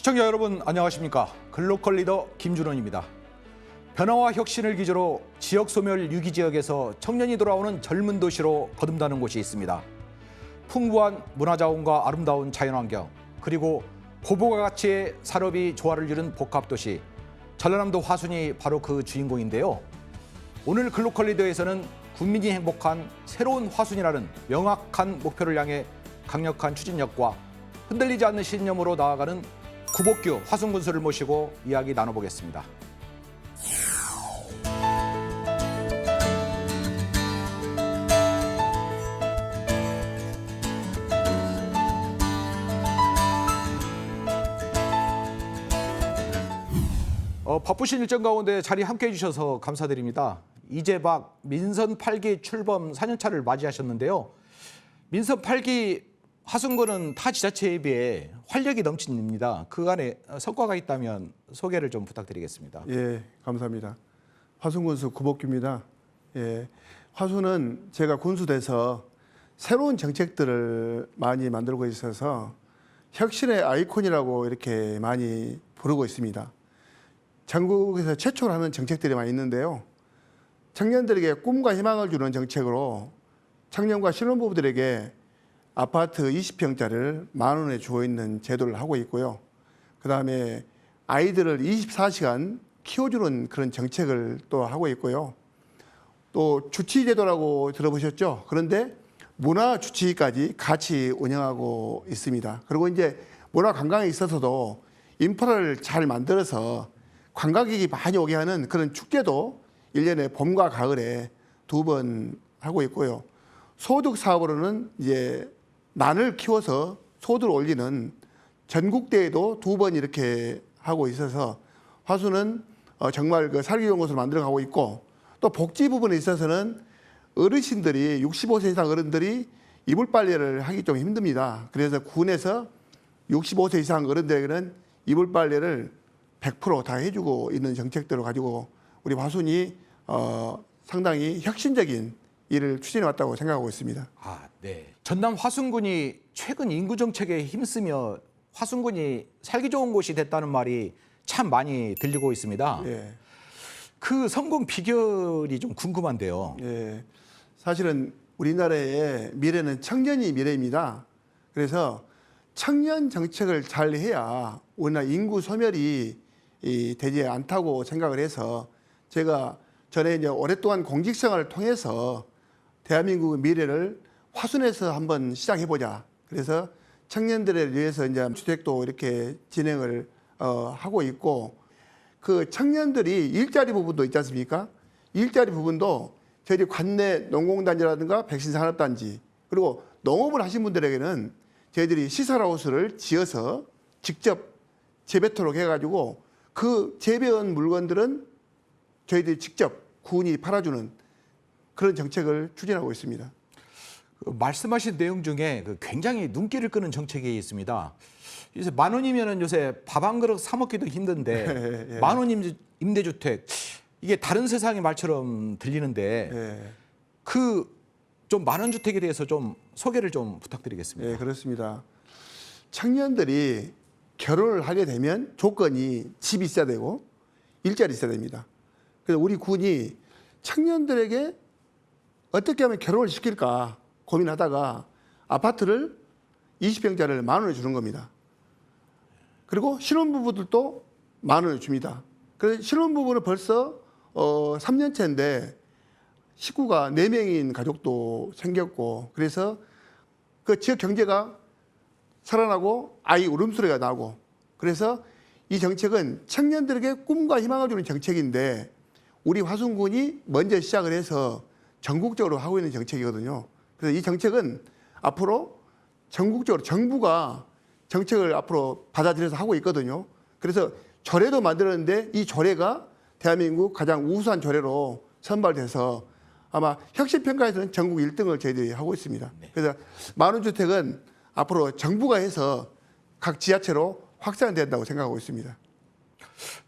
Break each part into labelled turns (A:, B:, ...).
A: 시청자 여러분 안녕하십니까. 글로컬 리더 김준원입니다. 변화와 혁신을 기조로 지역 소멸 유기 지역에서 청년이 돌아오는 젊은 도시로 거듭나는 곳이 있습니다. 풍부한 문화자원과 아름다운 자연환경, 그리고 고부가 가치의 산업이 조화를 이룬 복합도시, 전라남도 화순이 바로 그 주인공인데요. 오늘 글로컬 리더에서는 국민이 행복한 새로운 화순이라는 명확한 목표를 향해 강력한 추진력과 흔들리지 않는 신념으로 나아가는 구복규 화순군수를 모시고 이야기 나눠보겠습니다. 바쁘신 일정 가운데 자리 함께해 주셔서 감사드립니다. 이제 막 민선 8기 출범 4년차를 맞이하셨는데요. 민선 8기 화순군은 타 지자체에 비해 활력이 넘칩니다. 그간에 성과가 있다면 소개를 좀 부탁드리겠습니다.
B: 예, 감사합니다. 화순군수 구복규입니다. 예, 화순은 제가 군수돼서 새로운 정책들을 많이 만들고 있어서 혁신의 아이콘이라고 이렇게 많이 부르고 있습니다. 전국에서 최초로 하는 정책들이 많이 있는데요. 청년들에게 꿈과 희망을 주는 정책으로 청년과 신혼부부들에게 아파트 20평짜리를 10,000원에 주고 있는 제도를 하고 있고요. 그다음에 아이들을 24시간 키워주는 그런 정책을 또 하고 있고요. 또 주치제도라고 들어보셨죠? 그런데 문화주치까지 같이 운영하고 있습니다. 그리고 이제 문화관광에 있어서도 인프라를 잘 만들어서 관광객이 많이 오게 하는 그런 축제도 1년에 봄과 가을에 2번 하고 있고요. 소득 사업으로는 이제 난을 키워서 소득을 올리는 전국대회도 2번 이렇게 하고 있어서 화순은 정말 그 살기 좋은 곳을 만들어 가고 있고, 또 복지 부분에 있어서는 어르신들이 65세 이상 어른들이 이불 빨래를 하기 좀 힘듭니다. 그래서 군에서 65세 이상 어른들에게는 이불 빨래를 100% 다 해주고 있는 정책들을 가지고 우리 화순이 상당히 혁신적인 일을 추진해 왔다고 생각하고 있습니다.
A: 네. 전남 화순군이 최근 인구 정책에 힘쓰며 화순군이 살기 좋은 곳이 됐다는 말이 참 많이 들리고 있습니다.
B: 예.
A: 그 성공 비결이 좀 궁금한데요.
B: 예. 사실은 우리나라의 미래는 청년이 미래입니다. 그래서 청년 정책을 잘 해야 우리나라 인구 소멸이 되지 않다고 생각을 해서 제가 전에 이제 오랫동안 공직 생활을 통해서 대한민국의 미래를 화순에서 한번 시작해보자. 그래서 청년들을 위해서 이제 주택도 이렇게 진행을 하고 있고, 그 청년들이 일자리 부분도 있지 않습니까? 일자리 부분도 저희 관내 농공단지라든가 백신산업단지, 그리고 농업을 하신 분들에게는 저희들이 시설하우스를 지어서 직접 재배토록 해가지고 그 재배한 물건들은 저희들이 직접 군이 팔아주는 그런 정책을 추진하고 있습니다.
A: 말씀하신 내용 중에 굉장히 눈길을 끄는 정책이 있습니다. 요새 10,000원이면 요새 밥 한 그릇 사 먹기도 힘든데
B: 예.
A: 10,000원 임대주택, 이게 다른 세상의 말처럼 들리는데
B: 예.
A: 그 좀 10,000원 주택에 대해서 좀 소개를 좀 부탁드리겠습니다.
B: 네, 그렇습니다. 청년들이 결혼을 하게 되면 조건이 집이 있어야 되고 일자리 있어야 됩니다. 그래서 우리 군이 청년들에게 어떻게 하면 결혼을 시킬까 고민하다가 아파트를 20평짜리를 10,000원에 주는 겁니다. 그리고 신혼부부들도 10,000원에 줍니다. 그래서 신혼부부는 벌써 3년째인데 식구가 4명인 가족도 생겼고, 그래서 그 지역 경제가 살아나고 아이 울음소리가 나고, 그래서 이 정책은 청년들에게 꿈과 희망을 주는 정책인데 우리 화순군이 먼저 시작을 해서 전국적으로 하고 있는 정책이거든요. 그래서 이 정책은 앞으로 전국적으로 정부가 정책을 앞으로 받아들여서 하고 있거든요. 그래서 조례도 만들었는데 이 조례가 대한민국 가장 우수한 조례로 선발돼서 아마 혁신평가에서는 전국 1등을 저희들이 하고 있습니다. 그래서 10,000원 주택은 앞으로 정부가 해서 각 지자체로 확산된다고 생각하고 있습니다.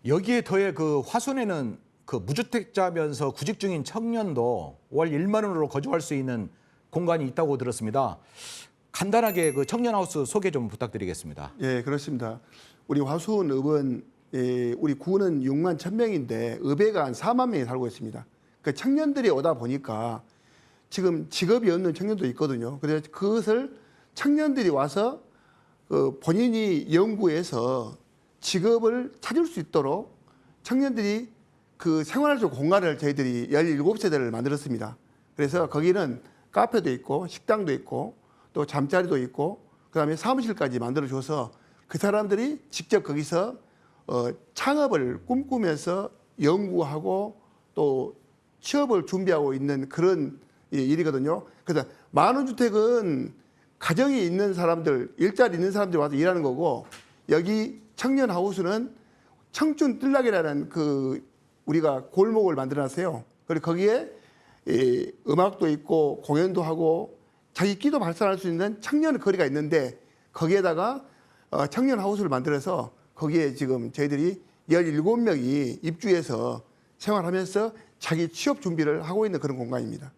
A: 여기에 더해 그 화순에는 그 무주택자면서 구직 중인 청년도 월 10,000원으로 거주할 수 있는 공간이 있다고 들었습니다. 간단하게 그 청년하우스 소개 좀 부탁드리겠습니다.
B: 예, 그렇습니다. 우리 화순읍은 우리 구는 6만 1,000명인데 읍에가 한 4만 명이 살고 있습니다. 그 청년들이 오다 보니까 지금 직업이 없는 청년도 있거든요. 그래서 그것을 청년들이 와서 본인이 연구해서 직업을 찾을 수 있도록 청년들이 그 생활적 공간을 저희들이 17세대를 만들었습니다. 그래서 거기는 카페도 있고 식당도 있고 또 잠자리도 있고 그다음에 사무실까지 만들어줘서 그 사람들이 직접 거기서 창업을 꿈꾸면서 연구하고 또 취업을 준비하고 있는 그런 일이거든요. 그래서 만원주택은 가정이 있는 사람들, 일자리 있는 사람들이 와서 일하는 거고 여기 청년하우스는 청춘 뜰락이라는 우리가 골목을 만들어놨어요. 그리고 거기에 음악도 있고 공연도 하고 자기 끼도 발산할 수 있는 청년 거리가 있는데 거기에다가 청년 하우스를 만들어서 거기에 지금 저희들이 17명이 입주해서 생활하면서 자기 취업 준비를 하고 있는 그런 공간입니다.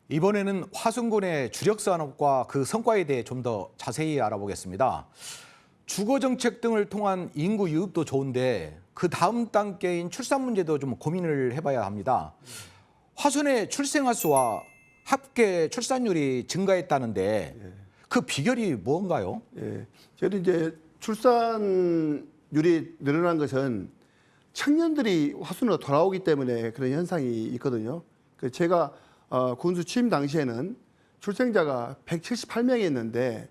A: 이번에는 화순군의 주력 산업과 그 성과에 대해 좀 더 자세히 알아보겠습니다. 주거 정책 등을 통한 인구 유입도 좋은데 그 다음 단계인 출산 문제도 좀 고민을 해봐야 합니다. 화순의 출생아 수와 합계 출산율이 증가했다는데 그 비결이 뭔가요?
B: 예, 저도 이제 출산율이 늘어난 것은 청년들이 화순으로 돌아오기 때문에 그런 현상이 있거든요. 제가 군수 취임 당시에는 출생자가 178명이었는데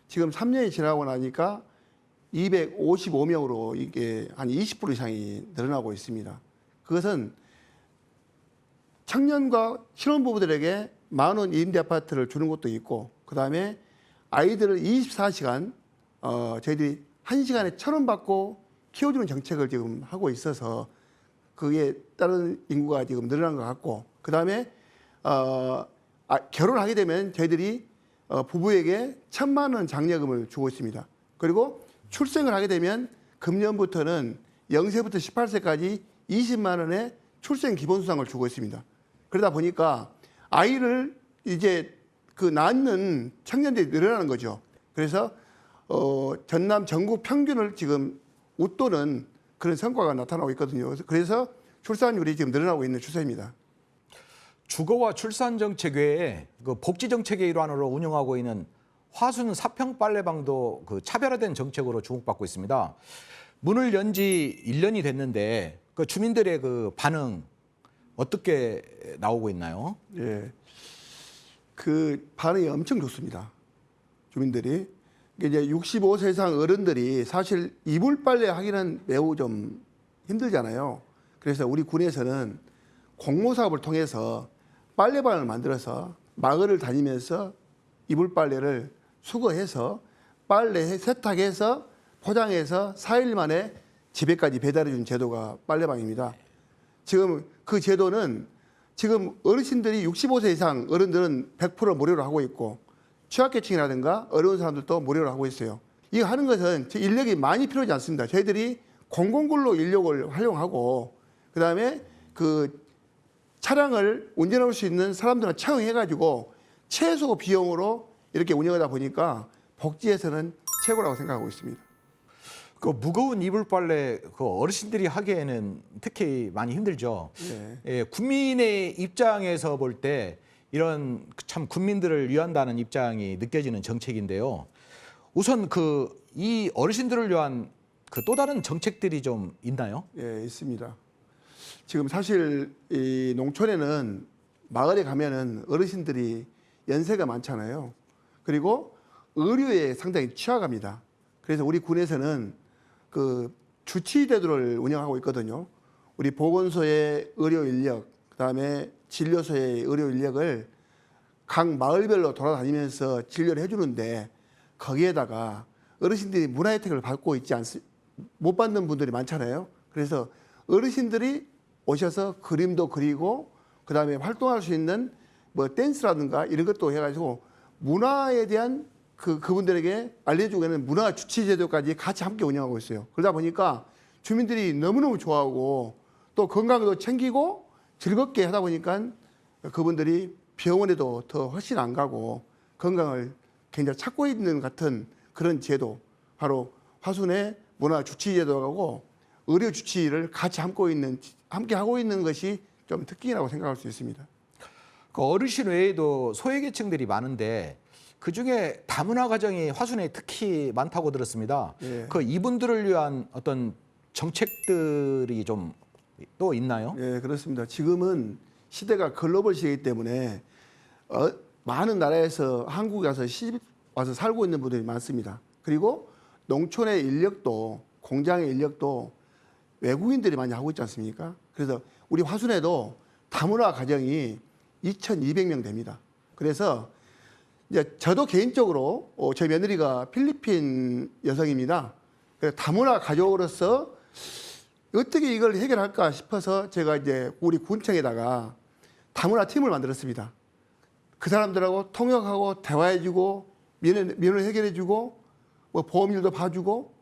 B: 지금 3년이 지나고 나니까 255명으로 이게 한 20% 이상이 늘어나고 있습니다. 그것은 청년과 신혼부부들에게 10,000원 1임대 아파트를 주는 것도 있고 그다음에 아이들을 24시간 저희들이 1시간에 1,000원 받고 키워주는 정책을 지금 하고 있어서 그게 다른 인구가 지금 늘어난 것 같고 그다음에 결혼하게 되면 저희들이 부부에게 1,000만 원 장려금을 주고 있습니다. 그리고 출생을 하게 되면 금년부터는 0세부터 18세까지 20만 원의 출생 기본수당을 주고 있습니다. 그러다 보니까 아이를 이제 낳는 청년들이 늘어나는 거죠. 그래서 전남 전국 평균을 지금 웃도는 그런 성과가 나타나고 있거든요. 그래서 출산율이 지금 늘어나고 있는 추세입니다.
A: 주거와 출산 정책 외에 그 복지 정책의 일환으로 운영하고 있는 화순 사평 빨래방도 그 차별화된 정책으로 주목받고 있습니다. 문을 연 지 1년이 됐는데 그 주민들의 그 반응 어떻게 나오고 있나요?
B: 예, 그 반응이 엄청 좋습니다. 주민들이 이제 65세 이상 어른들이 사실 이불 빨래 하기는 매우 좀 힘들잖아요. 그래서 우리 군에서는 공모 사업을 통해서 빨래방을 만들어서 마을을 다니면서 이불 빨래를 수거해서 빨래 세탁해서 포장해서 4일 만에 집에까지 배달해 준 제도가 빨래방입니다. 지금 그 제도는 지금 어르신들이 65세 이상 어른들은 100% 무료로 하고 있고 취약계층이라든가 어려운 사람들도 무료로 하고 있어요. 이거 하는 것은 인력이 많이 필요하지 않습니다. 저희들이 공공근로 인력을 활용하고 그다음에 그 차량을 운전할 수 있는 사람들을 채용해가지고 최소 비용으로 이렇게 운영하다 보니까 복지에서는 최고라고 생각하고 있습니다.
A: 그 무거운 이불 빨래 그 어르신들이 하기에는 특히 많이 힘들죠.
B: 네.
A: 예, 국민의 입장에서 볼 때 이런 참 국민들을 위한다는 입장이 느껴지는 정책인데요. 우선 이 어르신들을 위한 그 또 다른 정책들이 좀 있나요?
B: 예, 있습니다. 지금 사실 이 농촌에는 마을에 가면은 어르신들이 연세가 많잖아요. 그리고 의료에 상당히 취약합니다. 그래서 우리 군에서는 그 주치의제도를 운영하고 있거든요. 우리 보건소의 의료 인력, 그다음에 진료소의 의료 인력을 각 마을별로 돌아다니면서 진료를 해주는데 거기에다가 어르신들이 문화 혜택을 받고 있지 못 받는 분들이 많잖아요. 그래서 어르신들이 오셔서 그림도 그리고 그다음에 활동할 수 있는 뭐 댄스라든가 이런 것도 해가지고 문화에 대한 그분들에게 알려주고 있는 문화 주치 제도까지 같이 함께 운영하고 있어요. 그러다 보니까 주민들이 너무너무 좋아하고 또 건강도 챙기고 즐겁게 하다 보니까 그분들이 병원에도 더 훨씬 안 가고 건강을 굉장히 찾고 있는 같은 그런 제도, 바로 화순의 문화 주치 제도하고 의료 주치를 같이 함께 하고 있는 것이 좀 특징이라고 생각할 수 있습니다.
A: 그 어르신 외에도 소외계층들이 많은데 그 중에 다문화 가정이 화순에 특히 많다고 들었습니다.
B: 예.
A: 그 이분들을 위한 어떤 정책들이 좀 또 있나요?
B: 예, 그렇습니다. 지금은 시대가 글로벌 시대이기 때문에 많은 나라에서 한국에 와서 시집 와서 살고 있는 분들이 많습니다. 그리고 농촌의 인력도, 공장의 인력도 외국인들이 많이 하고 있지 않습니까? 그래서 우리 화순에도 다문화 가정이 2,200명 됩니다. 그래서 이제 저도 개인적으로 제 며느리가 필리핀 여성입니다. 그래서 다문화 가족으로서 어떻게 이걸 해결할까 싶어서 제가 이제 우리 군청에다가 다문화 팀을 만들었습니다. 그 사람들하고 통역하고 대화해주고 민원을 해결해주고 뭐 보험일도 봐주고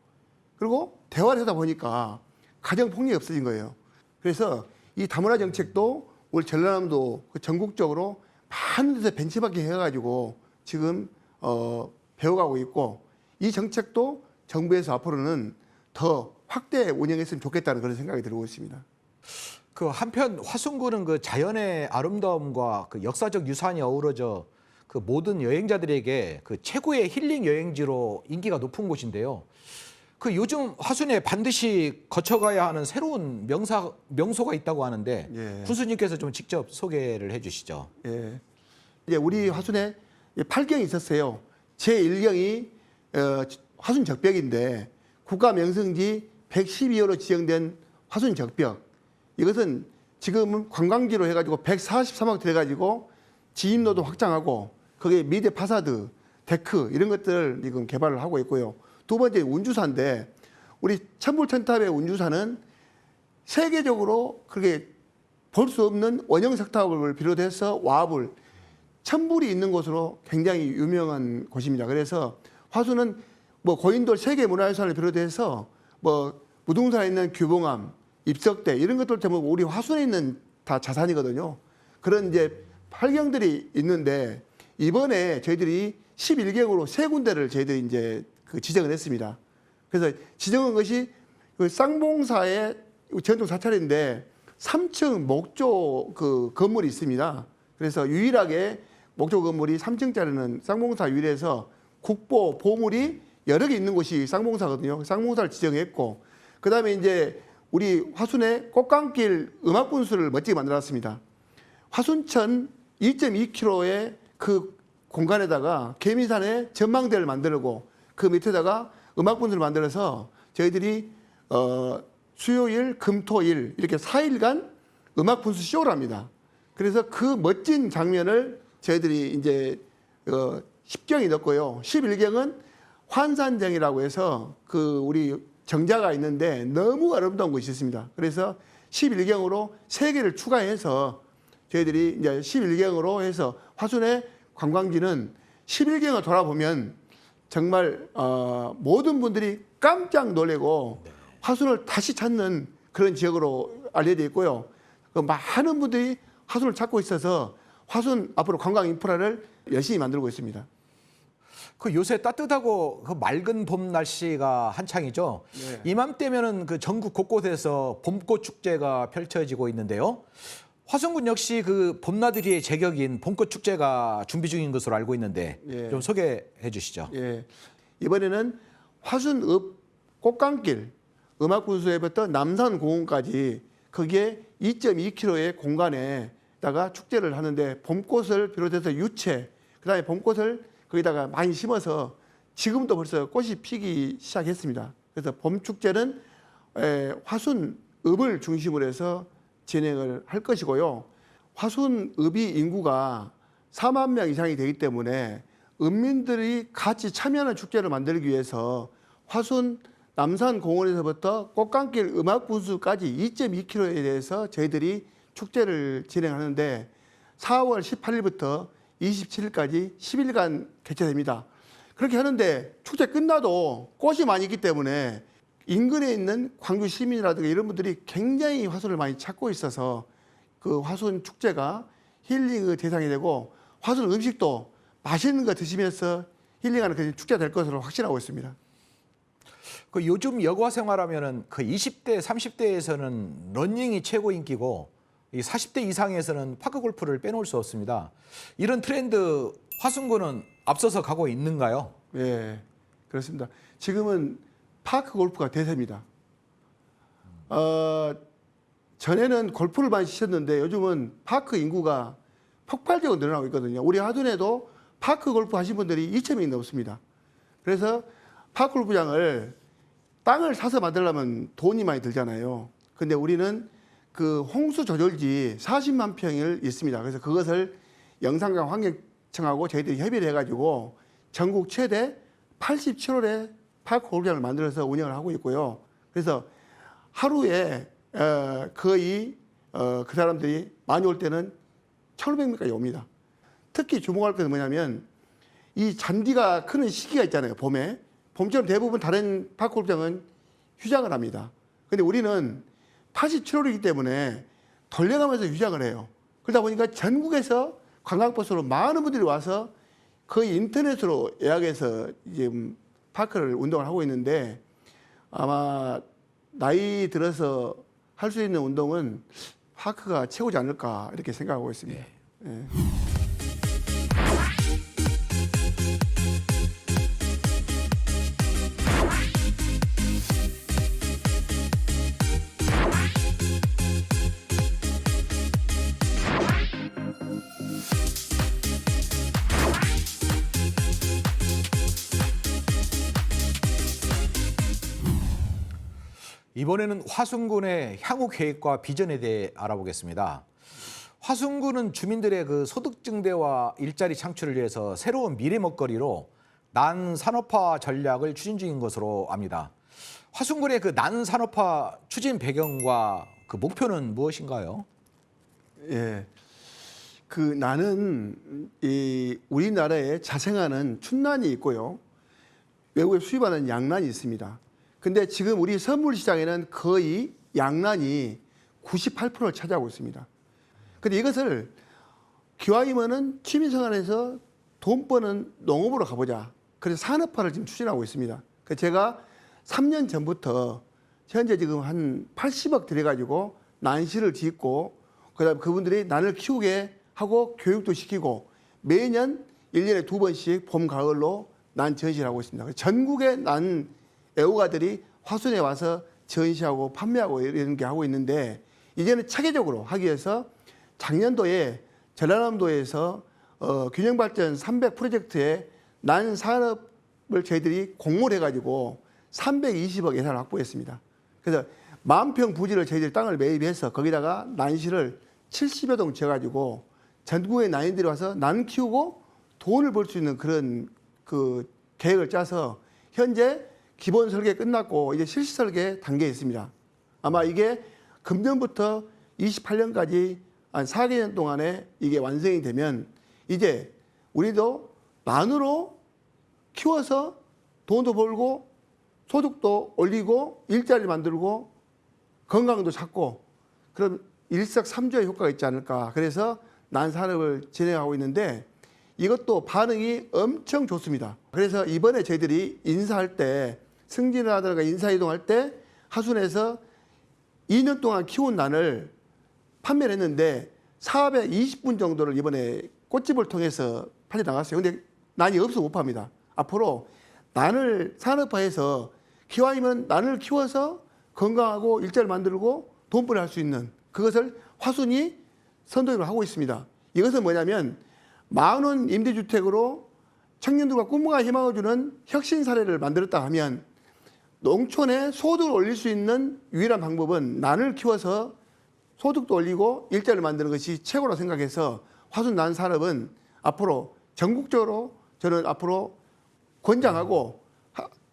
B: 그리고 대화를 하다 보니까 가정 폭력이 없어진 거예요. 그래서 이 다문화 정책도 우리 전라남도 전국적으로 많은 데서 벤치마킹 해가지고 지금 배워가고 있고 이 정책도 정부에서 앞으로는 더 확대 운영했으면 좋겠다는 그런 생각이 들고 있습니다.
A: 그 한편 화순군은 그 자연의 아름다움과 그 역사적 유산이 어우러져 그 모든 여행자들에게 그 최고의 힐링 여행지로 인기가 높은 곳인데요. 그 요즘 화순에 반드시 거쳐가야 하는 새로운 명소가 있다고 하는데
B: 예.
A: 군수님께서 좀 직접 소개를 해주시죠.
B: 예. 이제 우리 화순에 8경이 있었어요. 제 1경이 화순 적벽인데 국가 명승지 112호로 지정된 화순 적벽. 이것은 지금은 관광지로 해가지고 143억 들어가지고 지인로도 확장하고 거기에 미대 파사드, 데크 이런 것들을 지금 개발을 하고 있고요. 두 번째 운주사인데 우리 천불천탑의 운주사는 세계적으로 그렇게 볼 수 없는 원형 석탑을 비롯해서 와불, 천불이 있는 곳으로 굉장히 유명한 곳입니다. 그래서 화순은 뭐 고인돌 세계문화유산을 비롯해서 뭐 무등산에 있는 규봉암, 입석대 이런 것들 때문에 우리 화순에 있는 다 자산이거든요. 그런 이제 팔경들이 있는데 이번에 저희들이 11경으로 세 군데를 저희들이 이제 지정을 했습니다. 그래서 지정한 것이 그 쌍봉사의 전통 사찰인데 3층 목조 그 건물이 있습니다. 그래서 유일하게 목조 건물이 3층짜리는 쌍봉사 유일해서 국보 보물이 여러 개 있는 곳이 쌍봉사거든요. 쌍봉사를 지정했고 그다음에 이제 우리 화순의 꽃감길 음악분수를 멋지게 만들었습니다. 화순천 2.2km의 그 공간에다가 개미산에 전망대를 만들고 그 밑에다가 음악분수를 만들어서 저희들이 수요일, 금토일 이렇게 4일간 음악분수 쇼를 합니다. 그래서 그 멋진 장면을 저희들이 이제 10경이 넣었고요. 11경은 환산정이라고 해서 그 우리 정자가 있는데 너무 아름다운 곳이 있습니다. 그래서 11경으로 3개를 추가해서 저희들이 이제 11경으로 해서 화순의 관광지는 11경을 돌아보면 정말 모든 분들이 깜짝 놀래고 화순을 다시 찾는 그런 지역으로 알려져 있고요. 그 많은 분들이 화순을 찾고 있어서 화순 앞으로 관광 인프라를 열심히 만들고 있습니다.
A: 그 요새 따뜻하고 그 맑은 봄 날씨가 한창이죠.
B: 네.
A: 이맘때면은 그 전국 곳곳에서 봄꽃 축제가 펼쳐지고 있는데요. 화순군 역시 그 봄나들이의 제격인 봄꽃 축제가 준비 중인 것으로 알고 있는데
B: 예.
A: 좀 소개해 주시죠.
B: 예. 이번에는 화순읍 꽃감길 음악분수에부터 남산공원까지 거기에 2.2km의 공간에다가 축제를 하는데 봄꽃을 비롯해서 유채, 그다음에 봄꽃을 거기다가 많이 심어서 지금도 벌써 꽃이 피기 시작했습니다. 그래서 봄 축제는 화순읍을 중심으로 해서 진행을 할 것이고요. 화순읍이 인구가 4만 명 이상이 되기 때문에 읍민들이 같이 참여하는 축제를 만들기 위해서 화순 남산공원에서부터 꽃감길 음악분수까지 2.2km에 대해서 저희들이 축제를 진행하는데 4월 18일부터 27일까지 10일간 개최됩니다. 그렇게 하는데 축제 끝나도 꽃이 많이 있기 때문에 인근에 있는 광주 시민이라든가 이런 분들이 굉장히 화순을 많이 찾고 있어서 그 화순 축제가 힐링의 대상이 되고 화순 음식도 맛있는 거 드시면서 힐링하는 그런 축제가 될 것으로 확신하고 있습니다.
A: 그 요즘 여가 생활하면은 그 20대, 30대에서는 러닝이 최고 인기고 이 40대 이상에서는 파크 골프를 빼놓을 수 없습니다. 이런 트렌드 화순군은 앞서서 가고 있는가요?
B: 예, 그렇습니다. 지금은 파크 골프가 대세입니다. 전에는 골프를 많이 치셨는데 요즘은 파크 인구가 폭발적으로 늘어나고 있거든요. 우리 하둔에도 파크 골프 하신 분들이 2,000명이 넘습니다. 그래서 파크 골프장을 땅을 사서 만들려면 돈이 많이 들잖아요. 근데 우리는 그 홍수 조절지 40만 평을 있습니다. 그래서 그것을 영산강 환경청하고 저희들이 협의를 해가지고 전국 최대 87홀의 파크 골프장을 만들어서 운영을 하고 있고요. 그래서 하루에 거의 그 사람들이 많이 올 때는 1,500명까지 옵니다. 특히 주목할 것은 뭐냐면 이 잔디가 크는 시기가 있잖아요. 봄에. 봄처럼 대부분 다른 파크 골프장은 휴장을 합니다. 근데 우리는 87홀이기 때문에 돌려가면서 휴장을 해요. 그러다 보니까 전국에서 관광버스로 많은 분들이 와서 거의 인터넷으로 예약해서 이제 파크를 운동을 하고 있는데 아마 나이 들어서 할 수 있는 운동은 파크가 최고지 않을까 이렇게 생각하고 있습니다. 예.
A: 이번에는 화순군의 향후 계획과 비전에 대해 알아보겠습니다. 화순군은 주민들의 그 소득 증대와 일자리 창출을 위해서 새로운 미래 먹거리로 난산업화 전략을 추진 중인 것으로 압니다. 화순군의 그 난산업화 추진 배경과 그 목표는 무엇인가요?
B: 예. 그 나는 이 우리나라에 자생하는 춘난이 있고요. 외국에 수입하는 양난이 있습니다. 근데 지금 우리 선물 시장에는 거의 양난이 98%를 차지하고 있습니다. 근데 이것을 기왕이면은 취미생활에서 돈 버는 농업으로 가보자. 그래서 산업화를 지금 추진하고 있습니다. 그래서 제가 3년 전부터 현재 지금 한 80억 들여가지고 난시를 짓고 그다음에 그분들이 난을 키우게 하고 교육도 시키고 매년 1년에 2번씩 봄, 가을로 난 전시를 하고 있습니다. 전국의 난 애호가들이 화순에 와서 전시하고 판매하고 이런 게 하고 있는데 이제는 체계적으로 하기 위해서 작년도에 전라남도에서 균형발전 300 프로젝트에 난 산업을 저희들이 공모를 해가지고 320억 예산을 확보했습니다. 그래서 10,000평 부지를 저희들이 땅을 매입해서 거기다가 난시를 70여 동 지어가지고 전국의 난인들이 와서 난 키우고 돈을 벌 수 있는 그런 그 계획을 짜서 현재 기본 설계 끝났고 이제 실시 설계 단계에 있습니다. 아마 이게 금년부터 28년까지 한 4개년 동안에 이게 완성이 되면 이제 우리도 난으로 키워서 돈도 벌고 소득도 올리고 일자리 만들고 건강도 찾고 그럼 일석삼조의 효과가 있지 않을까. 그래서 난 산업을 진행하고 있는데 이것도 반응이 엄청 좋습니다. 그래서 이번에 저희들이 인사할 때 승진을 하다가 인사이동할 때 하순에서 2년 동안 키운 난을 판매를 했는데 420분 정도를 이번에 꽃집을 통해서 팔려 나갔어요. 근데 난이 없어 못 팝니다. 앞으로 난을 산업화해서 기왕이면 난을 키워서 건강하고 일자리를 만들고 돈벌이 할 수 있는 그것을 화순이 선도를 하고 있습니다. 이것은 뭐냐면 10,000원 임대주택으로 청년들과 꿈과 희망을 주는 혁신 사례를 만들었다 하면 농촌의 소득을 올릴 수 있는 유일한 방법은 난을 키워서 소득도 올리고 일자리를 만드는 것이 최고라고 생각해서 화순 난 산업은 앞으로 전국적으로 저는 앞으로 권장하고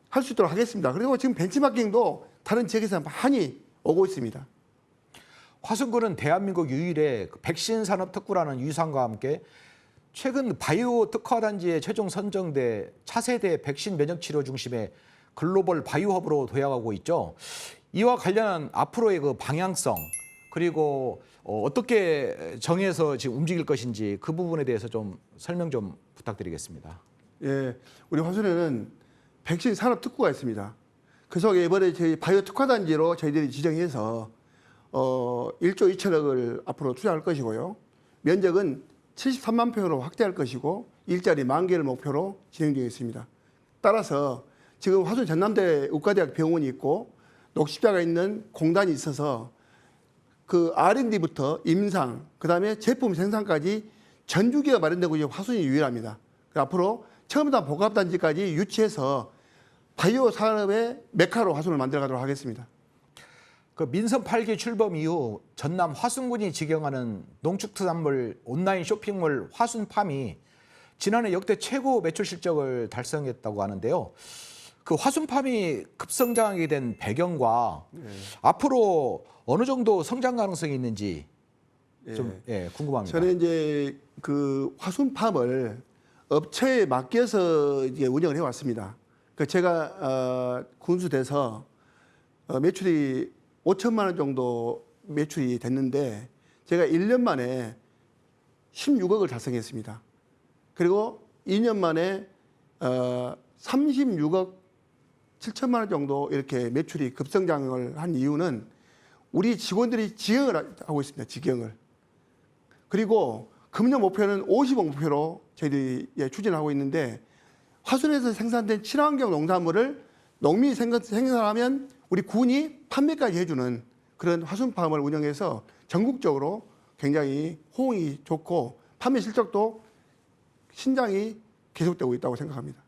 B: 할 수 있도록 하겠습니다. 그리고 지금 벤치마킹도 다른 지역에서 많이 오고 있습니다.
A: 화순군은 대한민국 유일의 그 백신 산업 특구라는 유산과 함께 최근 바이오 특화 단지에 최종 선정돼 차세대 백신 면역 치료 중심의 글로벌 바이오 허브로 도약하고 있죠. 이와 관련한 앞으로의 그 방향성 그리고 어떻게 정해서 지금 움직일 것인지 그 부분에 대해서 좀 설명 좀 부탁드리겠습니다.
B: 예, 우리 화순에는 백신 산업 특구가 있습니다. 그래서 이번에 저희 바이오 특화 단지로 저희들이 지정해서 1조 2천억을 앞으로 투자할 것이고요. 면적은 73만 평으로 확대할 것이고 일자리 10,000개를 목표로 진행 중에 있습니다. 따라서 지금 화순 전남대 의과대학 병원이 있고 녹십자가 있는 공단이 있어서 그 R&D부터 임상, 그다음에 제품 생산까지 전주기가 마련되고 있는 화순이 유일합니다. 앞으로 처음부터 복합단지까지 유치해서 바이오 산업의 메카로 화순을 만들어가도록 하겠습니다.
A: 그 민선 8기 출범 이후 전남 화순군이 직영하는 농축특산물 온라인 쇼핑몰 화순팜이 지난해 역대 최고 매출 실적을 달성했다고 하는데요. 그 화순팜이 급성장하게 된 배경과 앞으로 어느 정도 성장 가능성이 있는지 좀 궁금합니다.
B: 저는 이제 그 화순팜을 업체에 맡겨서 이제 운영을 해왔습니다. 그 제가 군수돼서 매출이 5천만 원 정도 매출이 됐는데 제가 1년 만에 16억을 달성했습니다. 그리고 2년 만에 36억 7천만 원 정도 이렇게 매출이 급성장을 한 이유는 우리 직원들이 직영을 하고 있습니다. 직영을. 그리고 금년 목표는 50억 목표로 저희들이 추진하고 있는데 화순에서 생산된 친환경 농산물을 농민이 생산하면 우리 군이 판매까지 해주는 그런 화순팜을 운영해서 전국적으로 굉장히 호응이 좋고 판매 실적도 신장이 계속되고 있다고 생각합니다.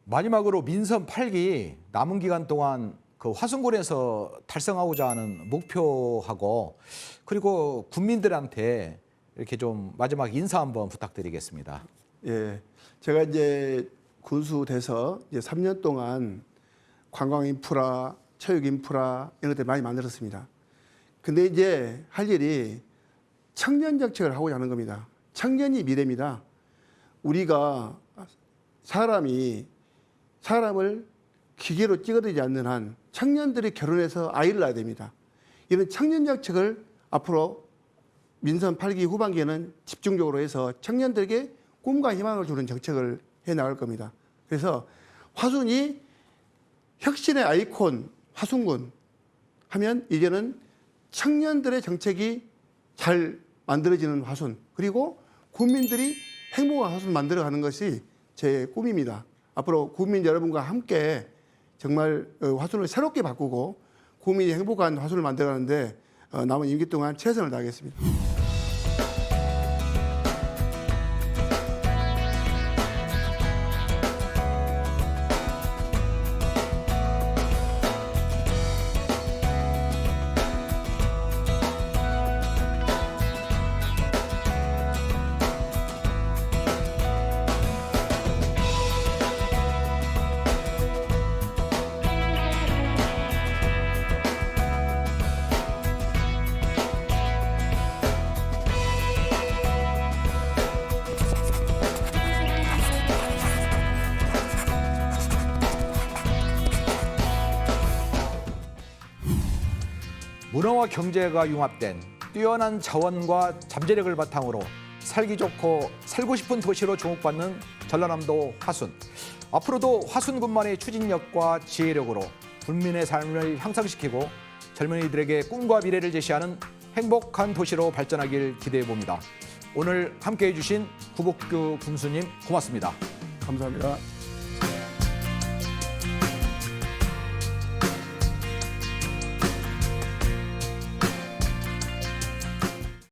A: 마지막으로 민선 8기 남은 기간 동안 그 화순군에서 달성하고자 하는 목표하고 그리고 국민들한테 이렇게 좀 마지막 인사 한번 부탁드리겠습니다.
B: 예, 제가 이제 군수 돼서 이제 3년 동안 관광 인프라, 체육 인프라 이런 것들 많이 만들었습니다. 근데 이제 할 일이 청년 정책을 하고자 하는 겁니다. 청년이 미래입니다. 우리가 사람을 기계로 찍어들이지 않는 한 청년들이 결혼해서 아이를 낳아야 됩니다. 이런 청년 정책을 앞으로 민선 8기 후반기에는 집중적으로 해서 청년들에게 꿈과 희망을 주는 정책을 해 나갈 겁니다. 그래서 화순이 혁신의 아이콘 화순군 하면 이제는 청년들의 정책이 잘 만들어지는 화순 그리고 국민들이 행복한 화순 만들어가는 것이 제 꿈입니다. 앞으로 국민 여러분과 함께 정말 화순을 새롭게 바꾸고 국민이 행복한 화순을 만들어가는데 남은 임기 동안 최선을 다하겠습니다.
A: 문화와 경제가 융합된 뛰어난 자원과 잠재력을 바탕으로 살기 좋고 살고 싶은 도시로 주목받는 전라남도 화순. 앞으로도 화순군만의 추진력과 지혜력으로 국민의 삶을 향상시키고 젊은이들에게 꿈과 미래를 제시하는 행복한 도시로 발전하길 기대해 봅니다. 오늘 함께해 주신 구복규 군수님 고맙습니다.
B: 감사합니다.